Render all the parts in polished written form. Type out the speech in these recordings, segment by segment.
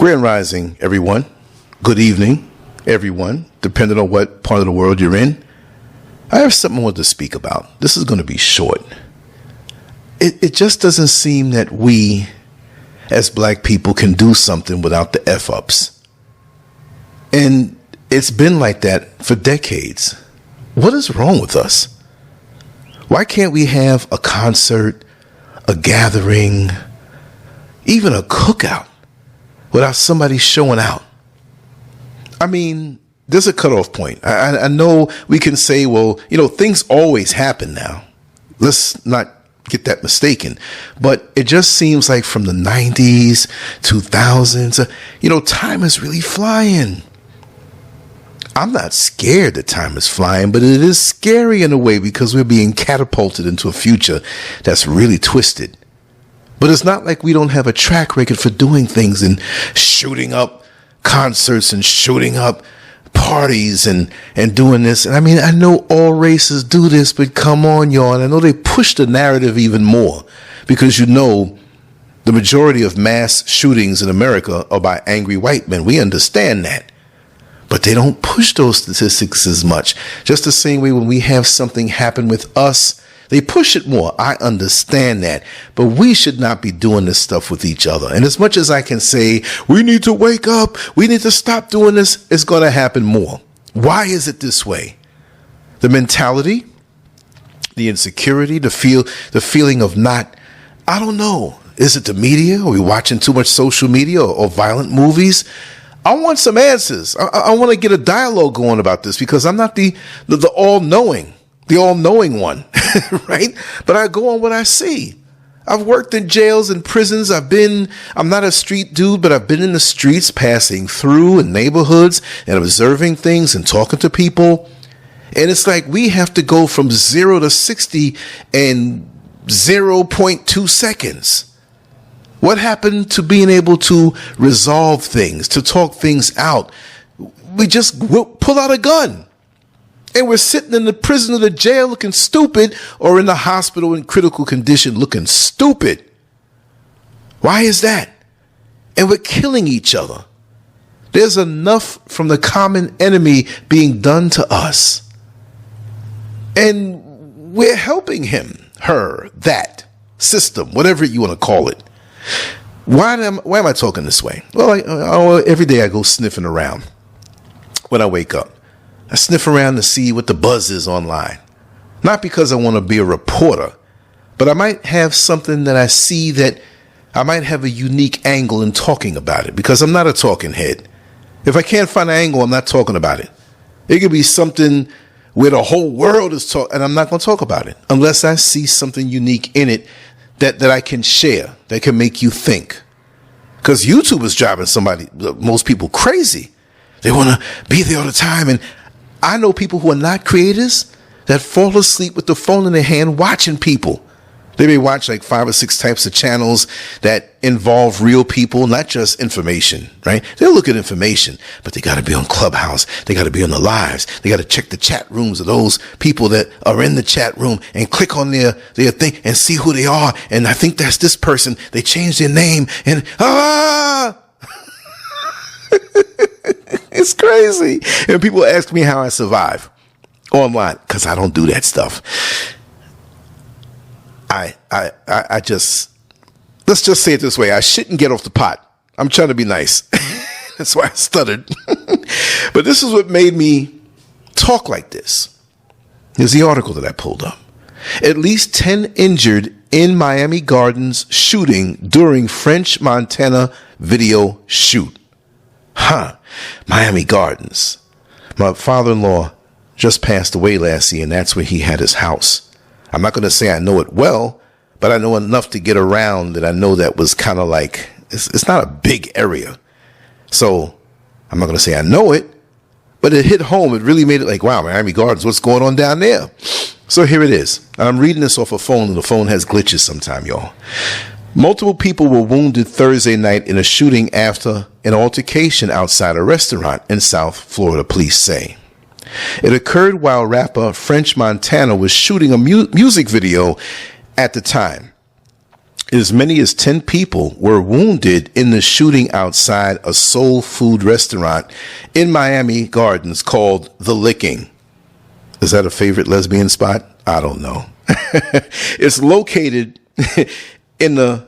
Grand Rising, everyone. Good evening, everyone, depending on what part of the world you're in. I have something I want to speak about. This is going to be short. It just doesn't seem that we, as black people, can do something without the F-ups. And it's been like that for decades. What is wrong with us? Why can't we have a concert, a gathering, even a cookout without somebody showing out? I mean, there's a cutoff point. I know we can say, well, things always happen now. Let's not get that mistaken. But it just seems like from the 90s, 2000s, time is really flying. I'm not scared that time is flying, but it is scary in a way because we're being catapulted into a future that's really twisted. But it's not like we don't have a track record for doing things and shooting up concerts and shooting up parties and doing this. And I mean, I know all races do this, but come on, y'all. And I know they push the narrative even more because the majority of mass shootings in America are by angry white men. We understand that. But they don't push those statistics as much. Just the same way when we have something happen with us, they push it more. I understand that. But we should not be doing this stuff with each other. And as much as I can say, we need to wake up, we need to stop doing this, it's going to happen more. Why is it this way? The mentality, the insecurity, the feeling of not, I don't know. Is it the media? Are we watching too much social media or violent movies? I want some answers. I want to get a dialogue going about this because I'm not the all-knowing one, right? But I go on what I see. I've worked in jails and prisons. I'm not a street dude, but I've been in the streets passing through in neighborhoods and observing things and talking to people. And it's like we have to go from 0 to 60 in 0.2 seconds. What happened to being able to resolve things, to talk things out? We just pull out a gun. And we're sitting in the prison or the jail looking stupid, or in the hospital in critical condition looking stupid. Why is that? And we're killing each other. There's enough from the common enemy being done to us. And we're helping him, her, that system, whatever you want to call it. Why am I talking this way? Well, every day I go sniffing around when I wake up. I sniff around to see what the buzz is online. Not because I want to be a reporter, but I might have something that I see that I might have a unique angle in talking about it because I'm not a talking head. If I can't find an angle, I'm not talking about it. It could be something where the whole world is talking, and I'm not going to talk about it unless I see something unique in it that I can share, that can make you think. Because YouTube is driving most people crazy. They want to be there all the time. And I know people who are not creators that fall asleep with the phone in their hand watching people. They may watch like 5 or 6 types of channels that involve real people, not just information, right? They'll look at information, but they got to be on Clubhouse. They got to be on the lives. They got to check the chat rooms of those people that are in the chat room and click on their thing and see who they are. And I think that's this person. They changed their name and it's crazy. And people ask me how I survive online because I don't do that stuff. I just, let's just say it this way. I shouldn't get off the pot. I'm trying to be nice. That's why I stuttered. But this is what made me talk like this. Here's the article that I pulled up. At least 10 injured in Miami Gardens shooting during French Montana video shoot. Miami Gardens. My father-in-law just passed away last year, and that's where he had his house. I'm not going to say I know it well, but I know enough to get around that I know that was kind of like, it's not a big area. So I'm not going to say I know it, but it hit home. It really made it like, wow, Miami Gardens, what's going on down there? So here it is. I'm reading this off a phone, and the phone has glitches sometime, y'all. Multiple people were wounded Thursday night in a shooting after an altercation outside a restaurant in South Florida, police say. It occurred while rapper French Montana was shooting a music video at the time. as many as 10 people were wounded in the shooting outside a soul food restaurant in Miami Gardens called The Licking. Is that a favorite lesbian spot? I don't know. It's located in the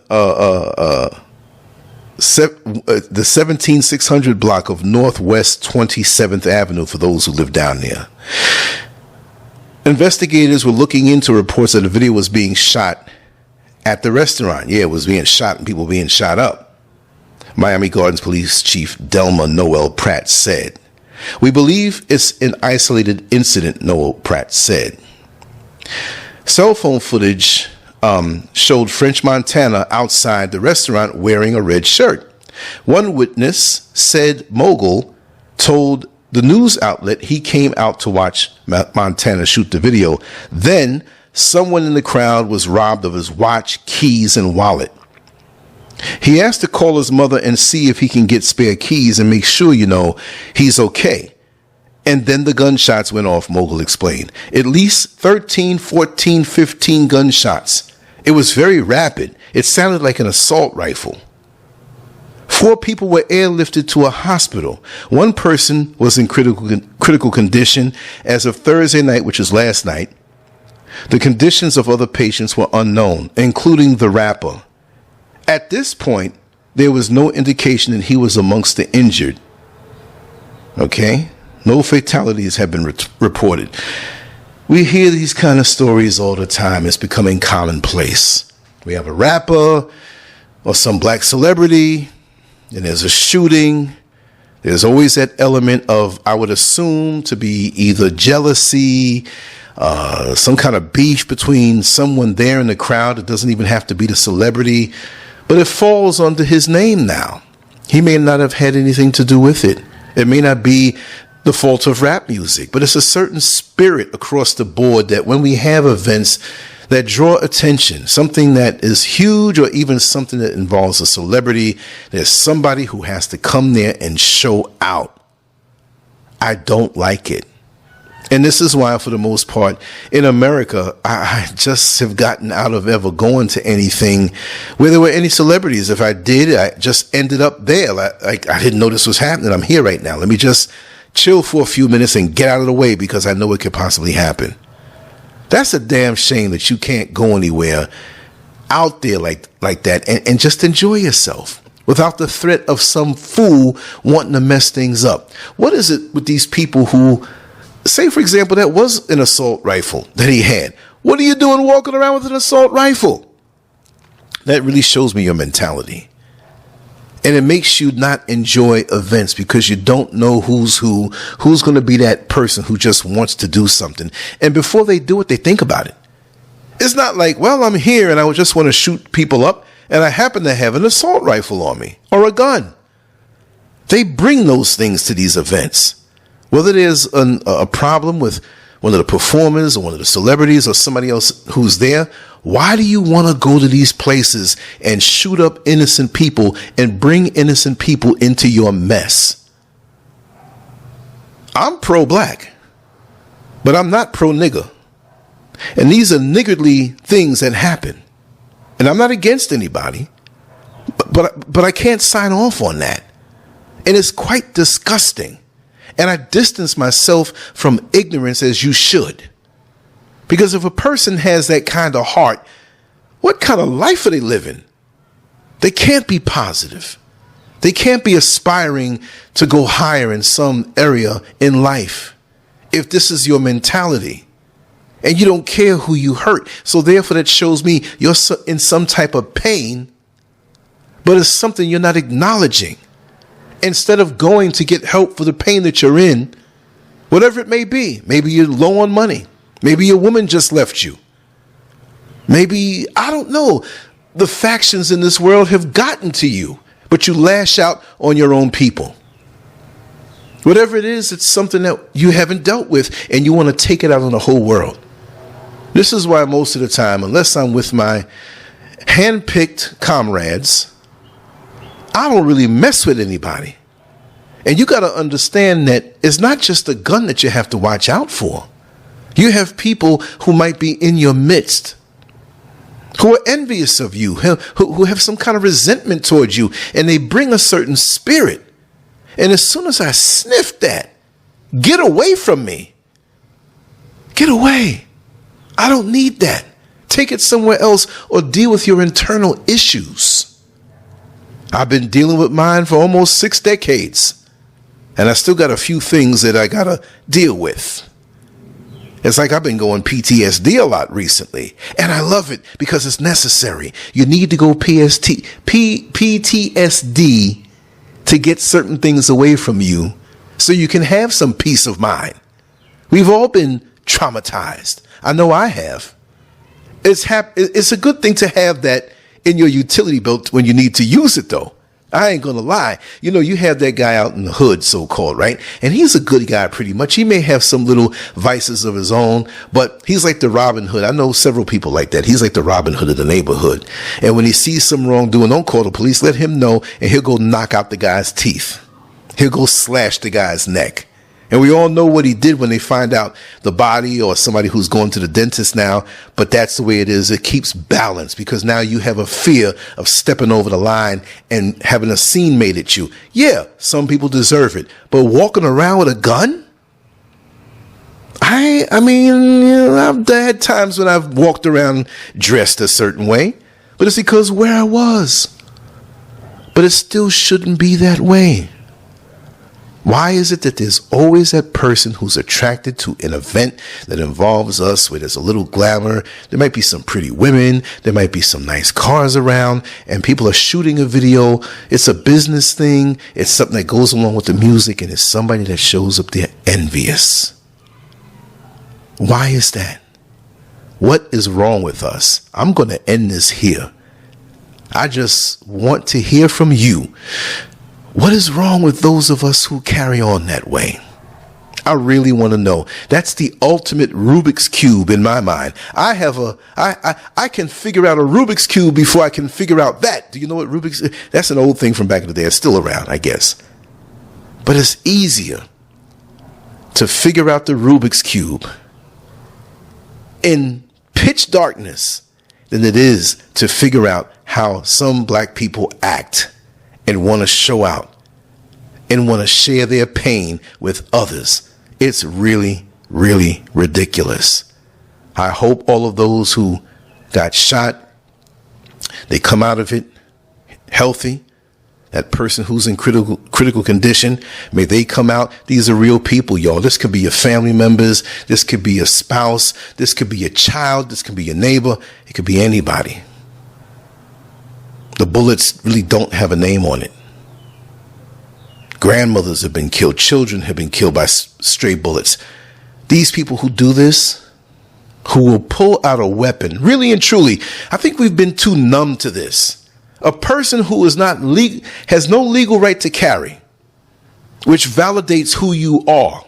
17600 block of Northwest 27th Avenue for those who live down there. Investigators were looking into reports that the video was being shot at the restaurant. Yeah, it was being shot and people being shot up. Miami Gardens Police Chief Delma Noel Pratt said, "We believe it's an isolated incident," Noel Pratt said. Cell phone footage showed French Montana outside the restaurant wearing a red shirt. One witness said Mogul told the news outlet he came out to watch Montana shoot the video. Then someone in the crowd was robbed of his watch, keys, and wallet. He asked to call his mother and see if he can get spare keys and make sure, he's okay. And then the gunshots went off, Mogul explained. At least 13, 14, 15 gunshots. It was very rapid. It sounded like an assault rifle. 4 people were airlifted to a hospital. One person was in critical condition as of Thursday night, which is last night. The conditions of other patients were unknown, including the rapper. At this point, there was no indication that he was amongst the injured. Okay? No fatalities have been reported. We hear these kind of stories all the time. It's becoming commonplace. We have a rapper or some black celebrity, and there's a shooting. There's always that element of, I would assume, to be either jealousy, some kind of beef between someone there in the crowd. It doesn't even have to be the celebrity, but it falls under his name now. He may not have had anything to do with it. It may not be the fault of rap music, but it's a certain spirit across the board that when we have events that draw attention, something that is huge or even something that involves a celebrity, there's somebody who has to come there and show out. I don't like it. And this is why, for the most part, in America, I just have gotten out of ever going to anything where there were any celebrities. If I did, I just ended up there. Like I didn't know this was happening. I'm here right now. Let me just chill for a few minutes and get out of the way because I know it could possibly happen. That's a damn shame that you can't go anywhere out there like that and just enjoy yourself without the threat of some fool wanting to mess things up. What is it with these people who, say, for example, that was an assault rifle that he had? What are you doing walking around with an assault rifle? That really shows me your mentality. And it makes you not enjoy events because you don't know who's going to be that person who just wants to do something. And before they do it, they think about it. It's not like, well, I'm here and I just want to shoot people up and I happen to have an assault rifle on me or a gun. They bring those things to these events. Whether there's a problem with one of the performers or one of the celebrities or somebody else who's there, why do you want to go to these places and shoot up innocent people and bring innocent people into your mess? I'm pro-black, but I'm not pro-nigger. And these are niggardly things that happen. And I'm not against anybody, but I can't sign off on that. And it's quite disgusting. And I distance myself from ignorance as you should. Because if a person has that kind of heart, what kind of life are they living? They can't be positive. They can't be aspiring to go higher in some area in life if this is your mentality. And you don't care who you hurt. So therefore that shows me you're in some type of pain, but it's something you're not acknowledging. Instead of going to get help for the pain that you're in, whatever it may be. Maybe you're low on money. Maybe your woman just left you. Maybe, I don't know, the factions in this world have gotten to you, but you lash out on your own people. Whatever it is, it's something that you haven't dealt with and you want to take it out on the whole world. This is why most of the time, unless I'm with my hand-picked comrades, I don't really mess with anybody. And you got to understand that it's not just a gun that you have to watch out for. You have people who might be in your midst who are envious of you, who have some kind of resentment towards you, and they bring a certain spirit. And as soon as I sniff that, get away from me. Get away. I don't need that. Take it somewhere else or deal with your internal issues. I've been dealing with mine for almost 6 decades, and I still got a few things that I got to deal with. It's like I've been going PTSD a lot recently, and I love it because it's necessary. You need to go PTSD to get certain things away from you so you can have some peace of mind. We've all been traumatized. I know I have. It's a good thing to have that in your utility belt when you need to use it, though. I ain't gonna lie. You know, you have that guy out in the hood, so-called, right? And he's a good guy pretty much. He may have some little vices of his own, but he's like the Robin Hood. I know several people like that. He's like the Robin Hood of the neighborhood. And when he sees some wrongdoing, don't call the police. Let him know, and he'll go knock out the guy's teeth. He'll go slash the guy's neck. And we all know what he did when they find out the body or somebody who's going to the dentist now. But that's the way it is. It keeps balance because now you have a fear of stepping over the line and having a scene made at you. Yeah, some people deserve it. But walking around with a gun? I mean, you know, I've had times when I've walked around dressed a certain way. But it's because where I was. But it still shouldn't be that way. Why is it that there's always that person who's attracted to an event that involves us where there's a little glamour? There might be some pretty women. There might be some nice cars around and people are shooting a video. It's a business thing. It's something that goes along with the music and it's somebody that shows up there envious. Why is that? What is wrong with us? I'm going to end this here. I just want to hear from you. What is wrong with those of us who carry on that way? I really want to know. That's the ultimate Rubik's Cube in my mind. I can figure out a Rubik's Cube before I can figure out that. Do you know what Rubik's? That's an old thing from back in the day. It's still around, I guess. But it's easier to figure out the Rubik's Cube in pitch darkness than it is to figure out how some black people act and want to show out and want to share their pain with others. It's really, really ridiculous. I hope all of those who got shot, they come out of it healthy. That person who's in critical condition, may they come out. These are real people, y'all. This could be your family members. This could be a spouse. This could be your child. This could be your neighbor. It could be anybody. The bullets really don't have a name on it. Grandmothers have been killed. Children have been killed by stray bullets. These people who do this, who will pull out a weapon, really and truly, I think we've been too numb to this. A person who is not has no legal right to carry, which validates who you are.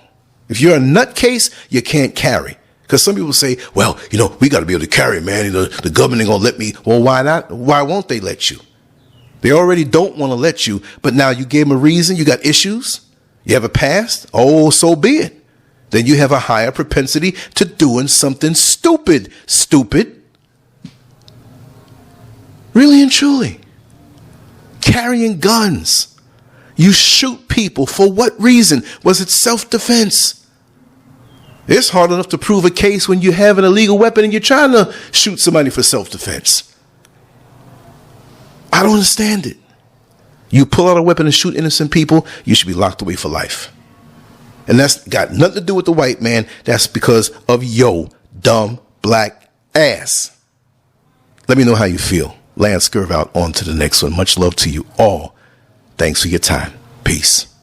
If you're a nutcase, you can't carry. Because some people say, well, you know, we got to be able to carry, man. You know, the government ain't going to let me. Well, why not? Why won't they let you? They already don't want to let you. But now you gave them a reason. You got issues. You have a past. Oh, so be it. Then you have a higher propensity to doing something stupid. Stupid. Really and truly. Carrying guns. You shoot people. For what reason? Was it self-defense? It's hard enough to prove a case when you have an illegal weapon and you're trying to shoot somebody for self-defense. I don't understand it. You pull out a weapon and shoot innocent people, you should be locked away for life. And that's got nothing to do with the white man. That's because of yo dumb black ass. Let me know how you feel. Lancescurv out. On to the next one. Much love to you all. Thanks for your time. Peace.